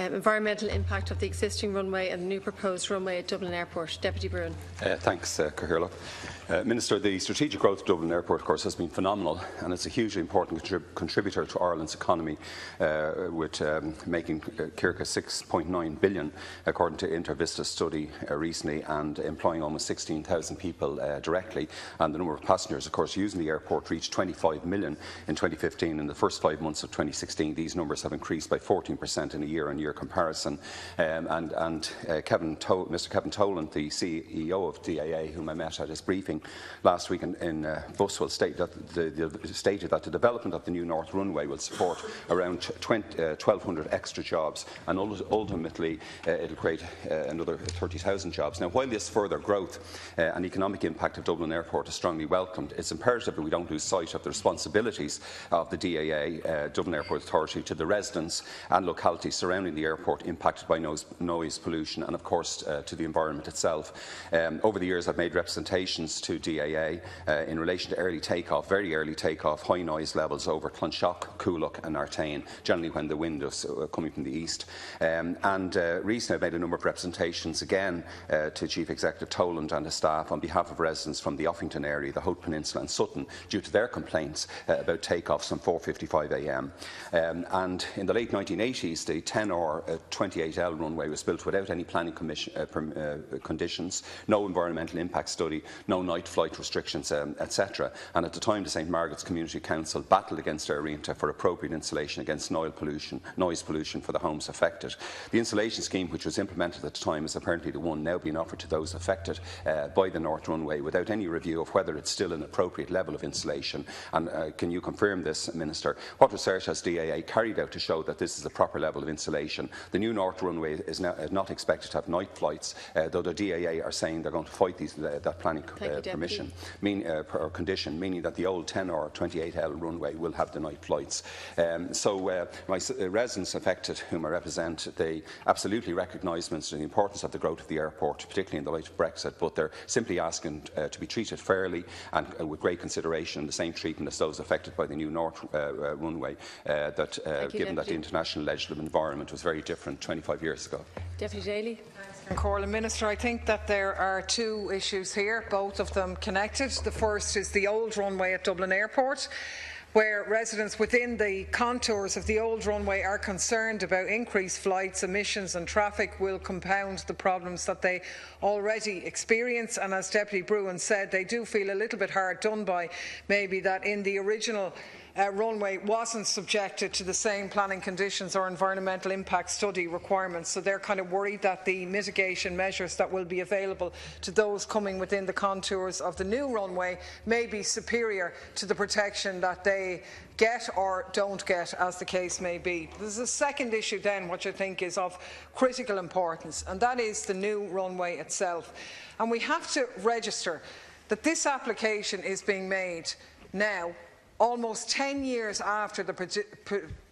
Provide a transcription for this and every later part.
environmental impact of the existing runway and the new proposed runway at Dublin Airport. Deputy Broughan. Thanks, Cathaoirleach. Minister, the strategic growth of Dublin Airport, of course, has been phenomenal, and it's a hugely important contributor to Ireland's economy, with making circa 6.9 billion, according to Intervista's study recently, and employing almost 16,000 people directly. And the number of passengers, of course, using the airport reached 25 million in 2015. In the first 5 months of 2016, these numbers have increased by 14% in a year-on-year comparison. Mr. Kevin Toland, the CEO of DAA, whom I met at his briefing last week in Buswell, stated that the development of the new North Runway will support around 1,200 extra jobs, and ultimately it will create another 30,000 jobs. Now, while this further growth and economic impact of Dublin Airport is strongly welcomed, it's imperative that we don't lose sight of the responsibilities of the DAA, Dublin Airport Authority, to the residents and localities surrounding the airport impacted by noise pollution, and of course to the environment itself. Over the years, I've made representations to DAA in relation to early takeoff, very early takeoff, high noise levels over Clonshock, Coolock and Artane, generally when the wind is coming from the east. Recently I've made a number of representations again to Chief Executive Toland and his staff on behalf of residents from the Uffington area, the Howth Peninsula and Sutton, due to their complaints about takeoffs from 4:55 a.m. And in the late 1980s, the 10-hour 28L runway was built without any planning conditions, no environmental impact study, no night flight restrictions, etc. And at the time, the St Margaret's Community Council battled against Éireann for appropriate insulation against noise pollution for the homes affected. The insulation scheme, which was implemented at the time, is apparently the one now being offered to those affected by the North Runway, without any review of whether it's still an appropriate level of insulation. And can you confirm this, Minister? What research has DAA carried out to show that this is a proper level of insulation? The new North Runway is not expected to have night flights, though the DAA are saying they're going to fight that planning permission or condition, meaning that the old 10 or 28L runway will have the night flights. My residents affected, whom I represent, they absolutely recognise, Minister, the importance of the growth of the airport, particularly in the light of Brexit, but they're simply asking to be treated fairly and with great consideration, the same treatment as those affected by the new North Runway, given that the international legislative environment was very different 25 years ago. Deputy Dáil. Corlin, Minister, I think that there are two issues here, both of them connected. The first is the old runway at Dublin Airport, where residents within the contours of the old runway are concerned about increased flights, emissions and traffic will compound the problems that they already experience. And as Deputy Broughan said, they do feel a little bit hard done by, maybe, that in the original runway wasn't subjected to the same planning conditions or environmental impact study requirements. So they're kind of worried that the mitigation measures that will be available to those coming within the contours of the new runway may be superior to the protection that they get or don't get, as the case may be. There's a second issue then, which I think is of critical importance, and that is the new runway itself. And we have to register that this application is being made now, almost 10 years after the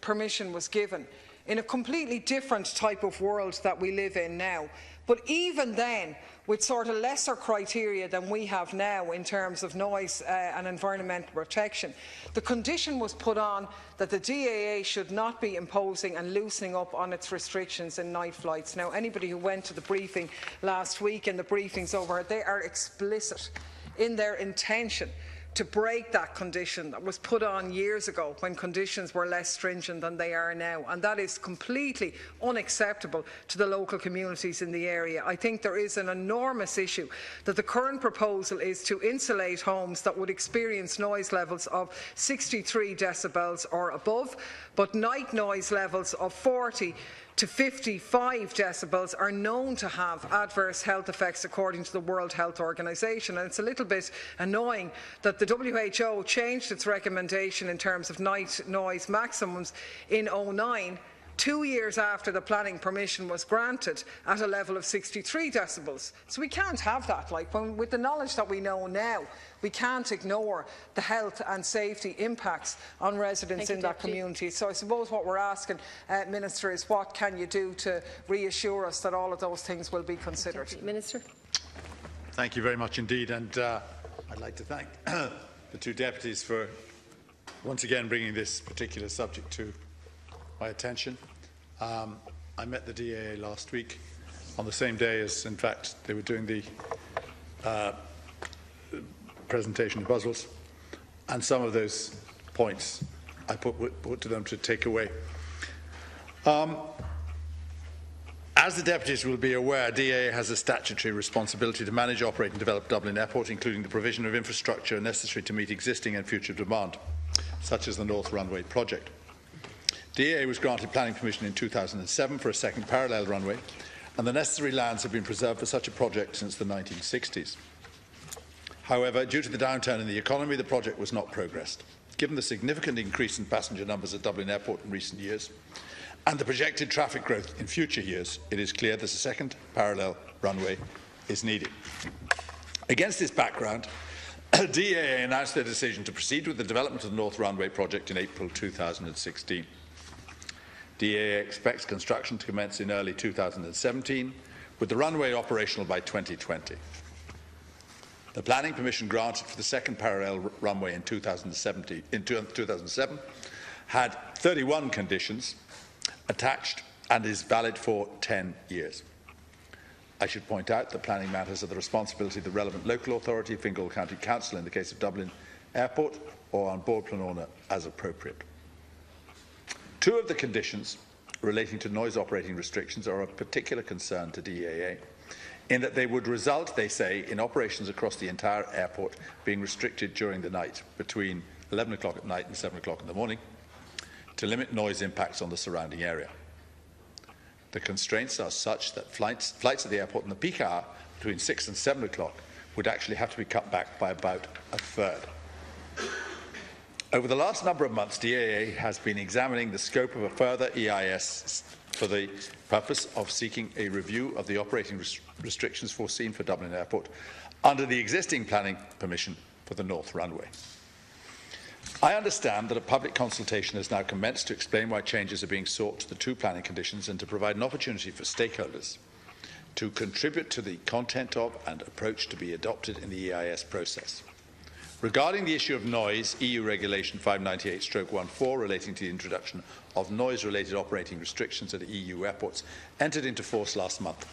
permission was given, in a completely different type of world that we live in now. But even then, with sort of lesser criteria than we have now in terms of noise and environmental protection, the condition was put on that the DAA should not be imposing and loosening up on its restrictions in night flights. Now, anybody who went to the briefing last week and the briefings over, they are explicit in their intention to break that condition that was put on years ago when conditions were less stringent than they are now, and that is completely unacceptable to the local communities in the area. I think there is an enormous issue that the current proposal is to insulate homes that would experience noise levels of 63 decibels or above, but night noise levels of 40 to 55 decibels are known to have adverse health effects according to the World Health Organization. And it's a little bit annoying that the WHO changed its recommendation in terms of night noise maximums in 2009, 2 years after the planning permission was granted, at a level of 63 decibels. So we can't have that. With the knowledge that we know now, we can't ignore the health and safety impacts on residents in that community. So I suppose what we're asking, Minister, is what can you do to reassure us that all of those things will be considered? Minister. Thank you very much indeed, and I'd like to thank the two deputies for once again bringing this particular subject to my attention. I met the DAA last week on the same day as, in fact, they were doing the presentation of Brussels, and some of those points I put to them to take away. As the deputies will be aware, DAA has a statutory responsibility to manage, operate and develop Dublin Airport, including the provision of infrastructure necessary to meet existing and future demand, such as the North Runway project. DAA was granted planning permission in 2007 for a second parallel runway, and the necessary lands have been preserved for such a project since the 1960s. However, due to the downturn in the economy, the project was not progressed. Given the significant increase in passenger numbers at Dublin Airport in recent years, and the projected traffic growth in future years, it is clear that a second parallel runway is needed. Against this background, DAA announced their decision to proceed with the development of the North Runway project in April 2016. DAA expects construction to commence in early 2017, with the runway operational by 2020. The planning permission granted for the second parallel runway in 2007 had 31 conditions attached and is valid for 10 years. I should point out that planning matters are the responsibility of the relevant local authority, Fingal County Council in the case of Dublin Airport, or on board Planona as appropriate. Two of the conditions relating to noise operating restrictions are of particular concern to DAA, in that they would result, they say, in operations across the entire airport being restricted during the night, between 11 o'clock at night and 7 o'clock in the morning, to limit noise impacts on the surrounding area. The constraints are such that flights at the airport in the peak hour between 6 and 7 o'clock would actually have to be cut back by about a third. Over the last number of months, DAA has been examining the scope of a further EIS for the purpose of seeking a review of the operating restrictions foreseen for Dublin Airport under the existing planning permission for the North Runway. I understand that a public consultation has now commenced to explain why changes are being sought to the two planning conditions and to provide an opportunity for stakeholders to contribute to the content of and approach to be adopted in the EIS process. Regarding the issue of noise, EU Regulation 598/14 relating to the introduction of noise-related operating restrictions at EU airports entered into force last month.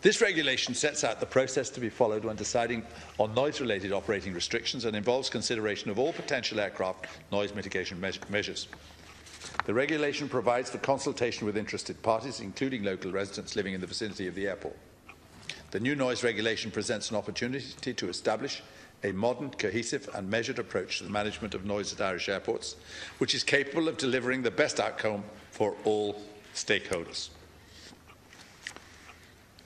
This regulation sets out the process to be followed when deciding on noise-related operating restrictions and involves consideration of all potential aircraft noise mitigation measures. The regulation provides for consultation with interested parties, including local residents living in the vicinity of the airport. The new noise regulation presents an opportunity to establish a modern, cohesive and measured approach to the management of noise at Irish airports, which is capable of delivering the best outcome for all stakeholders.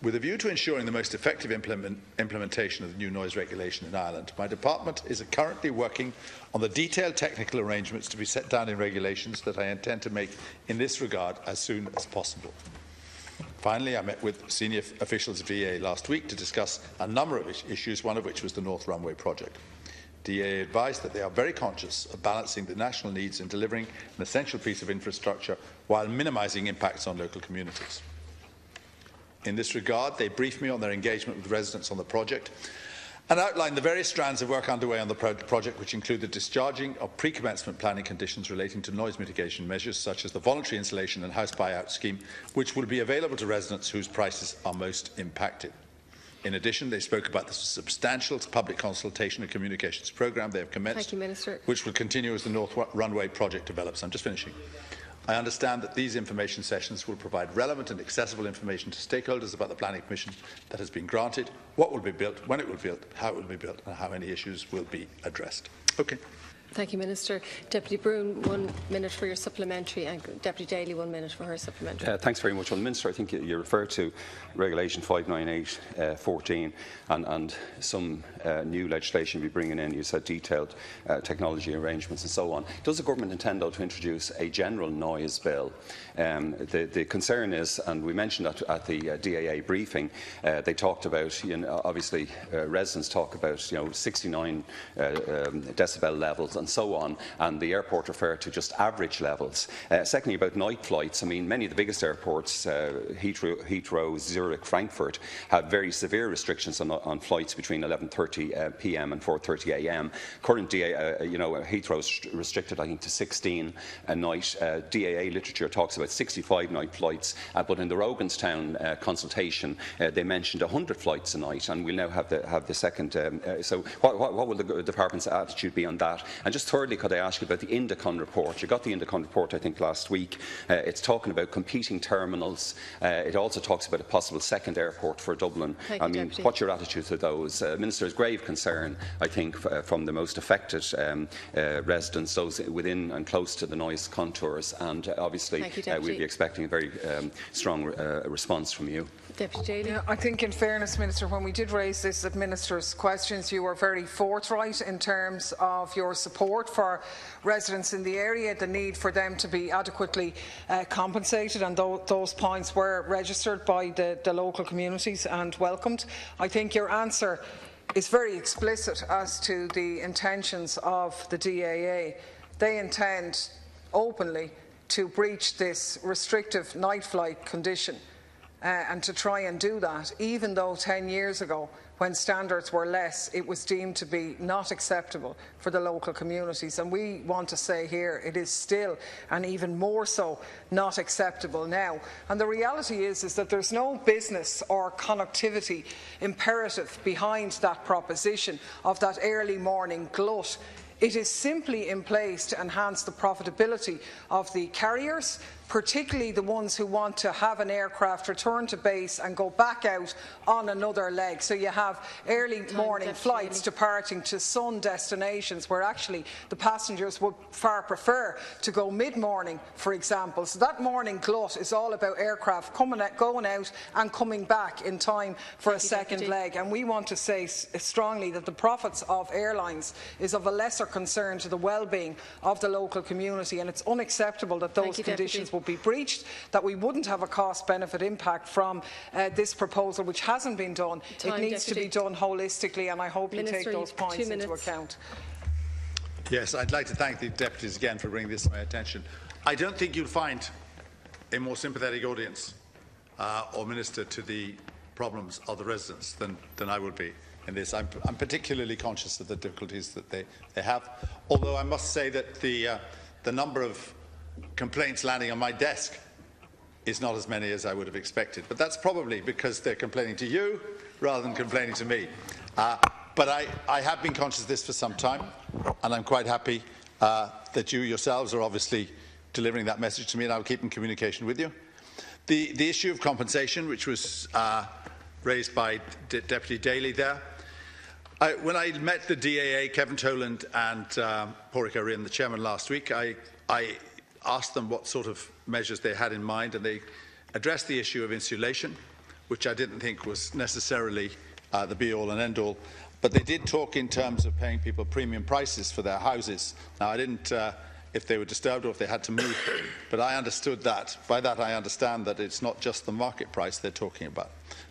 With a view to ensuring the most effective implementation of the new noise regulation in Ireland, my department is currently working on the detailed technical arrangements to be set down in regulations that I intend to make in this regard as soon as possible. Finally, I met with senior officials of DAA last week to discuss a number of issues, one of which was the North Runway project. DAA advised that they are very conscious of balancing the national needs in delivering an essential piece of infrastructure while minimising impacts on local communities. In this regard, they briefed me on their engagement with residents on the project and outlined the various strands of work underway on the project, which include the discharging of pre-commencement planning conditions relating to noise mitigation measures, such as the voluntary insulation and house buyout scheme, which will be available to residents whose prices are most impacted. In addition, they spoke about the substantial public consultation and communications programme they have commenced, which will continue as the North Runway project develops. I'm just finishing. I understand that these information sessions will provide relevant and accessible information to stakeholders about the planning permission that has been granted, what will be built, when it will be built, how it will be built, and how any issues will be addressed. Okay. Thank you, Minister. Deputy Broughan, 1 minute for your supplementary, and Deputy Dáil, 1 minute for her supplementary. Thanks very much. Well, Minister, I think you referred to Regulation 598/14 and some new legislation you'll be bringing in. You said detailed technology arrangements and so on. Does the government intend, though, to introduce a general noise bill? The concern is, and we mentioned that at the DAA briefing, they talked about, obviously, residents talk about 69 decibel levels and so on, and the airport referred to just average levels. Secondly, about night flights, I mean, many of the biggest airports, Heathrow, Zurich, Frankfurt, have very severe restrictions on flights between 11:30 p.m. and 4:30 a.m. Current Heathrow is restricted, I think, to 16 a night. DAA literature talks about 65 night flights, but in the Roganstown consultation, they mentioned 100 flights a night, and we'll now have the second. So, what will the department's attitude be on that? And just thirdly, could I ask you about the Indicon report? You got the Indicon report, I think, last week. It's talking about competing terminals. It also talks about a possible second airport for Dublin. Thank you, Deputy. What's your attitude to those? Minister, there's grave concern, I think, from the most affected residents, those within and close to the noise contours, and obviously we'll be expecting a very strong response from you. Deputy Daly. Yeah, I think, in fairness, Minister, when we did raise this at Minister's questions, you were very forthright in terms of your support for residents in the area, the need for them to be adequately compensated, and those points were registered by the local communities and welcomed. I think your answer is very explicit as to the intentions of the DAA. They intend openly to breach this restrictive night flight condition. And to try and do that, even though 10 years ago, when standards were less, it was deemed to be not acceptable for the local communities. And we want to say here it is still, and even more so, not acceptable now. And the reality is that there's no business or connectivity imperative behind that proposition of that early morning glut. It is simply in place to enhance the profitability of the carriers, particularly the ones who want to have an aircraft return to base and go back out on another leg. So you have early morning flights departing to sun destinations where actually the passengers would far prefer to go mid-morning, for example. So that morning glut is all about aircraft going out and coming back in time for a second leg. And we want to say strongly that the profits of airlines is of a lesser concern to the well-being of the local community, and it's unacceptable that those conditions will be breached, that we wouldn't have a cost-benefit impact from this proposal, which hasn't been done. It needs to be done holistically, and I hope you take those points into account. Yes, I'd like to thank the deputies again for bringing this to my attention. I don't think you'll find a more sympathetic audience or minister to the problems of the residents than I would be in this. I'm particularly conscious of the difficulties that they have, although I must say that the number of complaints landing on my desk is not as many as I would have expected. But that's probably because they're complaining to you rather than complaining to me. But I have been conscious of this for some time, and I'm quite happy that you yourselves are obviously delivering that message to me, and I'll keep in communication with you. The issue of compensation, which was raised by Deputy Daly there, when I met the DAA, Kevin Toland and Pádraig Éireann, the chairman, last week, I asked them what sort of measures they had in mind, and they addressed the issue of insulation, which I didn't think was necessarily the be-all and end-all. But they did talk in terms of paying people premium prices for their houses. Now, I didn't, if they were disturbed or if they had to move, but I understood that. By that, I understand that it's not just the market price they're talking about.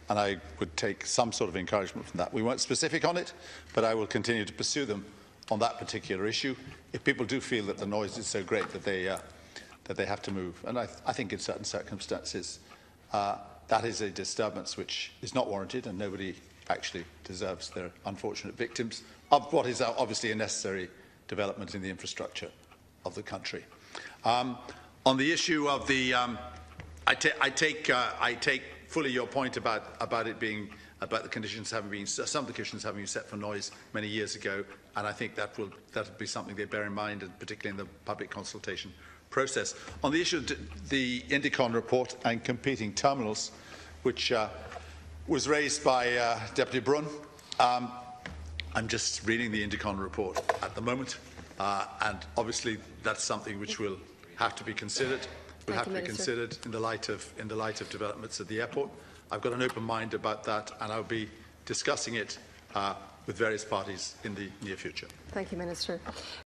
And I would take some sort of encouragement from that. We weren't specific on it, but I will continue to pursue them on that particular issue if people do feel that the noise is so great that they have to move. And I think in certain circumstances that is a disturbance which is not warranted, and nobody actually deserves. They're unfortunate victims of what is obviously a necessary development in the infrastructure of the country. On the issue of the, I take fully your point about it being about the conditions having been, some of the conditions having been set for noise many years ago, and I think that will be something they bear in mind, and particularly in the public consultation process. On the issue of the Indicon report and competing terminals, which was raised by Deputy Broughan, I'm just reading the Indicon report at the moment, and obviously that's something which will have to be considered. Will have to be considered in the light of developments at the airport. I've got an open mind about that, and I'll be discussing it with various parties in the near future. Thank you, Minister.